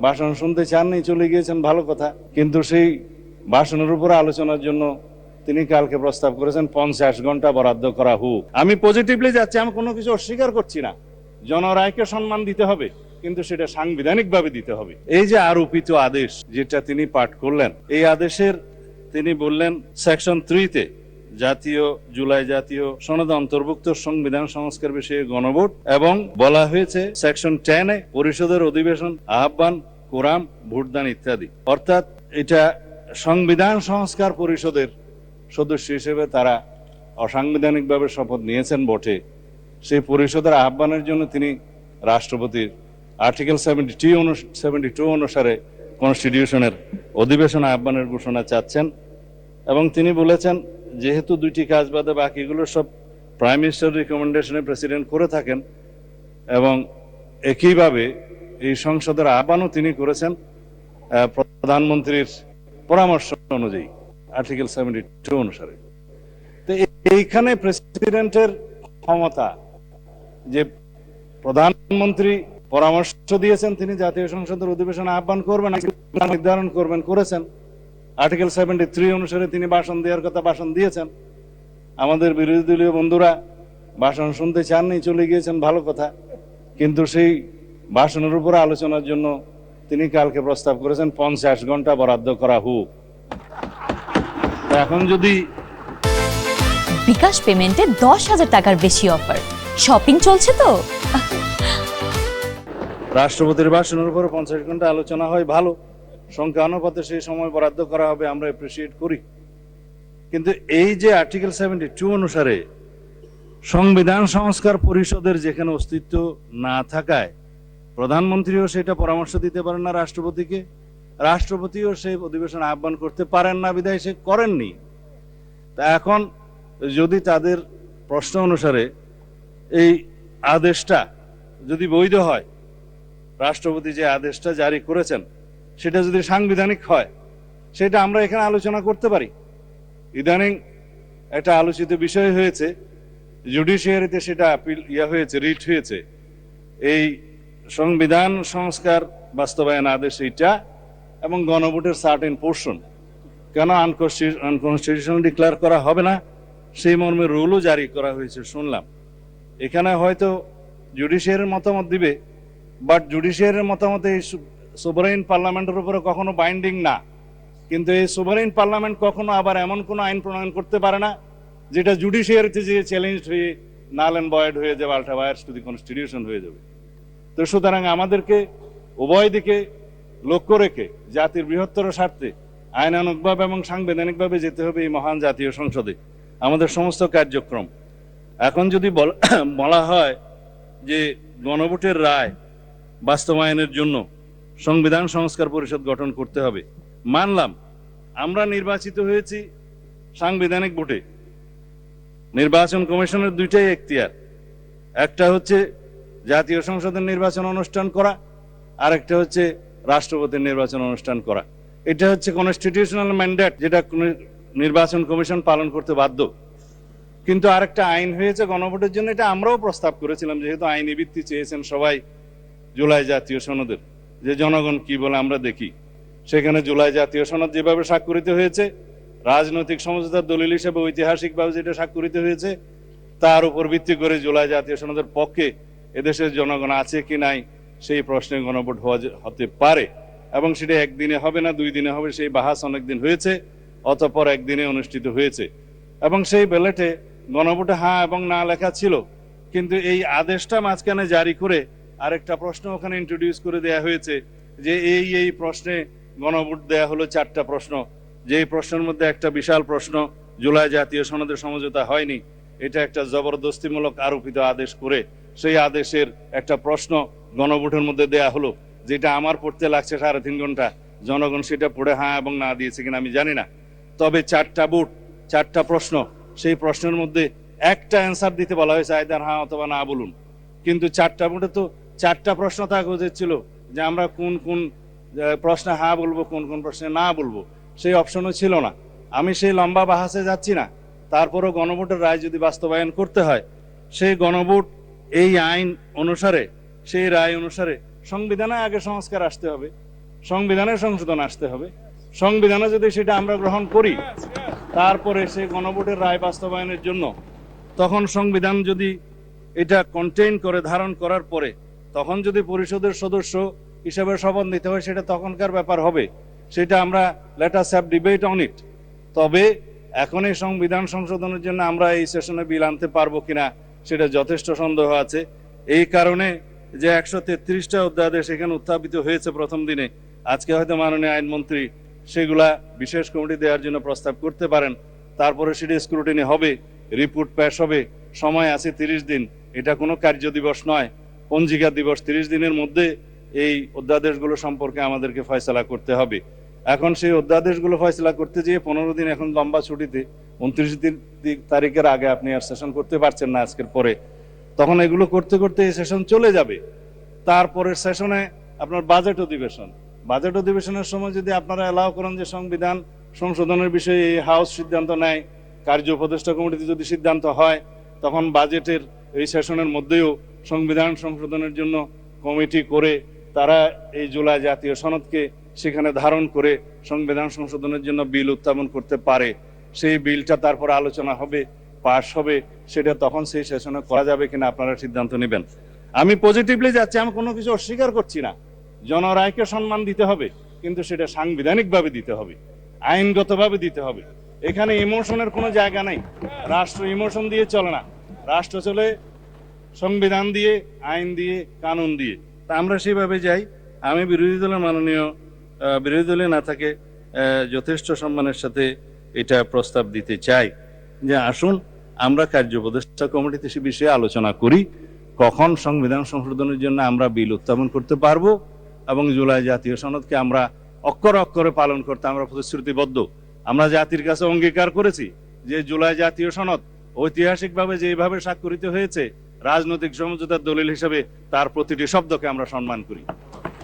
ভাষণ শুনতে চাননি, চলে গিয়েছেন, ভালো কথা। কিন্তু সেই ভাষণের উপর আলোচনার জন্য তিনি কালকে প্রস্তাব করেছেন 50 ঘন্টা বরাদ্দ করা হোক। আমি পজিটিভলি যাচ্ছি, আমি কোনো কিছু অস্বীকার করছি না। জনরায়কে সম্মান দিতে হবে, কিন্তু সেটা সাংবিধানিকভাবে দিতে হবে। এই যে আরোপিত আদেশ যেটা তিনি পাঠ করলেন, এই আদেশের তিনি বললেন সেকশন 3-তে জুলাই জাতীয় সনদে অন্তর্ভুক্ত সংবিধান সংস্কার বিষয়ে গণভোট, এবং বলা হয়েছে সেকশন 10-এ পরিষদের অধিবেশন আহ্বান, কোরাম, ভোটদান ইত্যাদি। অর্থাৎ এটা সংবিধান সংস্কার পরিষদের সদস্য হিসেবে তারা অসাংবিধানিকভাবে শপথ নিয়েছেন বটে। সেই পরিষদের আহ্বানের জন্য তিনি রাষ্ট্রপতির আর্টিকেল 72 অনুসারে কনস্টিটিউশনের অধিবেশন আহ্বানের ঘোষণা চাচ্ছেন। এবং তিনি বলেছেন, যেহেতু দুইটি কাজ বাদে বাকিগুলো সব প্রাইম মিনিস্টার রিকমেন্ডেশনে প্রেসিডেন্ট করে থাকেন, এবং একইভাবে এই সংসদের আহ্বানও তিনি করেছেন প্রধানমন্ত্রীর পরামর্শ অনুযায়ী আর্টিকেল 72 অনুসারে। তো এইখানে প্রেসিডেন্টের ক্ষমতা, যে প্রধানমন্ত্রী পরামর্শ দিয়েছেন তিনি জাতীয় সংসদের অধিবেশন আহ্বান করবেন, নির্ধারণ করবেন, করেছেন। আর্টিকেল 73 অনুসারে তিনি ভাষণ দেওয়ার কথা ভাষণ দিয়েছেন। আমাদের বিরোধী দলীয় বন্ধুরা ভাষণ শুনতে চাননি, চলে গিয়েছেন, ভালো কথা। কিন্তু সেই ভাষণের উপর আলোচনার জন্য তিনি কালকে প্রস্তাব করেছেন 50 ঘন্টা বরাদ্দ করা হোক। এখন যদি বিকাশ পেমেন্টে 10,000 টাকার বেশি অফার, শপিং চলছে তো। রাষ্ট্রপতির ভাষণের উপর 50 ঘন্টা আলোচনা হয়, ভালো। সংখ্যা অনুপাতে সেই সময় বরাদ্দ করা হবে, আমরা অ্যাপ্রিসিয়েট করি। কিন্তু এই যে আর্টিকেল 72 অনুসারে সংবিধান সংস্কার পরিষদের যেখানে অস্তিত্ব না থাকায় প্রধানমন্ত্রীও সেটা পরামর্শ দিতে পারেন না রাষ্ট্রপতিকে, রাষ্ট্রপতিও সেই অধিবেশন আহ্বান করতে পারেন না, বিধায় সে করেননি। তা এখন যদি তাদের প্রশ্ন অনুসারে এই আদেশটা যদি বৈধ হয়, রাষ্ট্রপতি যে আদেশটা জারি করেছেন সেটা যদি সাংবিধানিক হয়, সেটা আমরা এখানে আলোচনা করতে পারি। ইদানিং একটা আলোচিত বিষয় হয়েছে, জুডিশিয়ারিতে সেটা আপিল হয়েছে, রিট হয়েছে, এই সংবিধান সংস্কার বাস্তবায়ন আদেশ এইটা এবং গণভোটের সার্টেন পোর্শন কেন আনকনস্টিটিউশনাল ডিক্লেয়ার করা হবে না, সেই মর্মে রুলও জারি করা হয়েছে শুনলাম। এখানে হয়তো জুডিশিয়ারির মতামত দিবে, বাট জুডিশিয়ারির মতামত এই সোভারেইন পার্লামেন্টের উপরে কখনো বাইন্ডিং না। কিন্তু এই সোভারেইন পার্লামেন্ট কখনো আবার এমন কোনো আইন প্রণয়ন করতে পারে না যেটা জুডিশিয়ারিতে যে চ্যালেঞ্জ হয়ে নাল অ্যান্ড ভয়েড হয়ে যাবে, আল্ট্রাভায়ার্স টু দি কনস্টিটিউশন হয়ে যাবে। তো সুতরাং আমাদেরকে উভয় দিকে লক্ষ্য রেখে জাতির বৃহত্তর স্বার্থে আইনানুগভাবে এবং সাংবিধানিকভাবে যেতে হবে এই মহান জাতীয় সংসদে আমাদের সমস্ত কার্যক্রম। এখন যদি বলা হয় যে গণভোটের রায় বাস্তবায়নের জন্য সংবিধান সংস্কার পরিষদ গঠন করতে হবে, মানলাম। আমরা নির্বাচিত হয়েছি সাংবিধানিক ভোটে। নির্বাচন কমিশনের দুইটাই এখতিয়ার, একটা হচ্ছে জাতীয় সংসদের নির্বাচন অনুষ্ঠান করা, আর একটা হচ্ছে রাষ্ট্রপতির নির্বাচন অনুষ্ঠান করা। এটা হচ্ছে কনস্টিটিউশনাল ম্যান্ডেট, যেটা নির্বাচন কমিশন পালন করতে বাধ্য। কিন্তু আরেকটা আইন হয়েছে গণভোটের জন্য, এটা আমরাও প্রস্তাব করেছিলাম, যেহেতু আইনি ভিত্তি চেয়েছেন সবাই জুলাই জাতীয় সনদের, যে জনগণ কি বলে আমরা দেখি। সেখানে জুলাই জাতীয় সনদ যেভাবে স্বাক্ষরিত হয়েছে, রাজনৈতিক সমঝোতার দলিল হিসেবে ঐতিহাসিকভাবে যেটা স্বাক্ষরিত হয়েছে, তার উপর ভিত্তি করে জুলাই জাতীয় সনদের পক্ষে এদেশের জনগণ আছে কি নাই সেই প্রশ্নে গণভোট হতে পারে। এবং সেটা একদিনে হবে না, 2 দিনে হবে, সেই বাহাস অনেকদিন হয়েছে, অতঃপর একদিনে অনুষ্ঠিত হয়েছে। এবং সেই ব্যালটে গণভোটে হ্যাঁ এবং না লেখা ছিল, কিন্তু এই আদেশটা মাঝখানে জারি করে আরেকটা প্রশ্ন ওখানে ইন্ট্রোডিউস করে দেয়া হয়েছে, যে এই প্রশ্নে গণভোট দেয়া হলো 4টা প্রশ্ন, যে এই প্রশ্নের মধ্যে একটা বিশাল প্রশ্ন জুলাই জাতীয় সনদের সমঝোতা হয়নি, এটা একটা জবরদস্তিমূলক আরোপিত আদেশ করে সেই আদেশের একটা প্রশ্ন গণভোটের মধ্যে দেয়া হলো, যেটা আমার পড়তে লাগছে 3.5 ঘন্টা। জনগণ সেটা পড়ে হ্যাঁ এবং না দিয়েছে কিনা আমি জানি না। তবে 4টা ভোট, 4টা প্রশ্ন, সেই প্রশ্নের মধ্যে একটা অ্যান্সার দিতে বলা হয়েছে, আইদার হ্যাঁ অথবা না বলুন। কিন্তু 4টা ভোটে তো 4টা প্রশ্ন থাকা উচিত ছিল, যে আমরা কোন কোন প্রশ্নে হ্যাঁ বলবো, কোন কোন প্রশ্নে না বলবো, সেই অপশনও ছিল না। আমি সেই লম্বা বাহাসে যাচ্ছি না, তারপরও গণভোটের রায় যদি বাস্তবায়ন করতে হয়, সেই গণভোট এই আইন অনুসারে, সেই রায় অনুসারে সংবিধানে আগে সংস্কার আসতে হবে। সংবিধানের সংশোধন আসতে হবে। সংবিধানে যদি সেটা আমরা গ্রহণ করি, তারপরে সেই গণভোটের রায় বাস্তবায়নের জন্য তখন সংবিধান যদি এটা কন্টেইন করে, ধারণ করার পরে তখন যদি পরিষদের সদস্য হিসেবে শপথ নিতে হয়, সেটা তখনকার ব্যাপার হবে। সেটা আমরা let us have debate on it. তবে এখন এই সংবিধান সংশোধনের জন্য আমরা এই সেশনে বিল আনতে পারবো কিনা সেটা যথেষ্ট সন্দেহ আছে। এই কারণে যে 133টা অধ্যাদেশ এখানে উত্থাপিত হয়েছে প্রথম দিনে, আজকে হয়তো মাননীয় আইনমন্ত্রী সেগুলা বিশেষ কমিটি দেওয়ার জন্য প্রস্তাব করতে পারেন। তারপরে সেটা স্ক্রুটিনি হবে, রিপোর্ট পেশ হবে, সময় আছে 30 দিন। এটা কোনো কার্য দিবস নয়, পঞ্জিকা দিবস। 30 দিনের মধ্যে এই অধ্যাদেশগুলো সম্পর্কে আমাদেরকে ফয়সালা করতে হবে। এখন সেই অধ্যাদেশগুলো ফয়সালা করতে গিয়ে 15 দিন এখন লম্বা ছুটিতে, 29 তারিখের আগে আপনি আর সেশন করতে পারছেন না আজকের পরে। তখন এগুলো করতে করতে এই সেশন চলে যাবে। তারপরের সেশনে আপনার বাজেট অধিবেশনের সময় যদি আপনারা এলাও করেন যে সংবিধান সংশোধনের বিষয়ে এই হাউস সিদ্ধান্ত নেয়, কার্য উপদেষ্টা কমিটিতে যদি সিদ্ধান্ত হয়, তখন বাজেটের এই সেশনের মধ্যেও সংবিধান সংশোধনের জন্য কমিটি করে তারা এই জুলাই জাতীয় সনদকে সেখানে ধারণ করে সংবিধান সংশোধনের জন্য বিল উত্থাপন করতে পারে। সেই বিলটা তারপর আলোচনা হবে, পাশ হবে, সেটা তখন সেই সেশনে করা যাবে কিনা আপনারা সিদ্ধান্ত নেবেন। আমি পজিটিভলি যাচ্ছি, আমি কোনো কিছু অস্বীকার করছি না। জনরায়কে সম্মান দিতে হবে, কিন্তু সেটা সাংবিধানিকভাবে দিতে হবে, আইনগতভাবে দিতে হবে। এখানে ইমোশনের কোনো জায়গা নেই। রাষ্ট্র ইমোশন দিয়ে চলে না, রাষ্ট্র চলে সংবিধান দিয়ে, আইন দিয়ে, কানুন দিয়ে। তা আমরা সেভাবে যাই। আমি বিরোধী দলে না থাকে যথেষ্ট সম্মানের সাথে এটা প্রস্তাব দিতে চাই যে আসুন আমরা কার্য উপদেষ্টা কমিটিতে সে বিষয়ে আলোচনা করি, কখন সংবিধান সংশোধনের জন্য আমরা বিল উত্থাপন করতে পারবো এবং জুলাই জাতীয় সনদকে আমরা অক্ষরে অক্ষরে পালন করতে আমরা প্রতিশ্রুতিবদ্ধ। আমরা জাতির কাছে অঙ্গীকার করেছি যে জুলাই জাতীয় সনদ ঐতিহাসিকভাবে যেভাবে স্বাক্ষরিত হয়েছে, রাজনৈতিক সমঝোতার দলিল হিসেবে তার প্রতিটি শব্দকে আমরা সম্মান করি।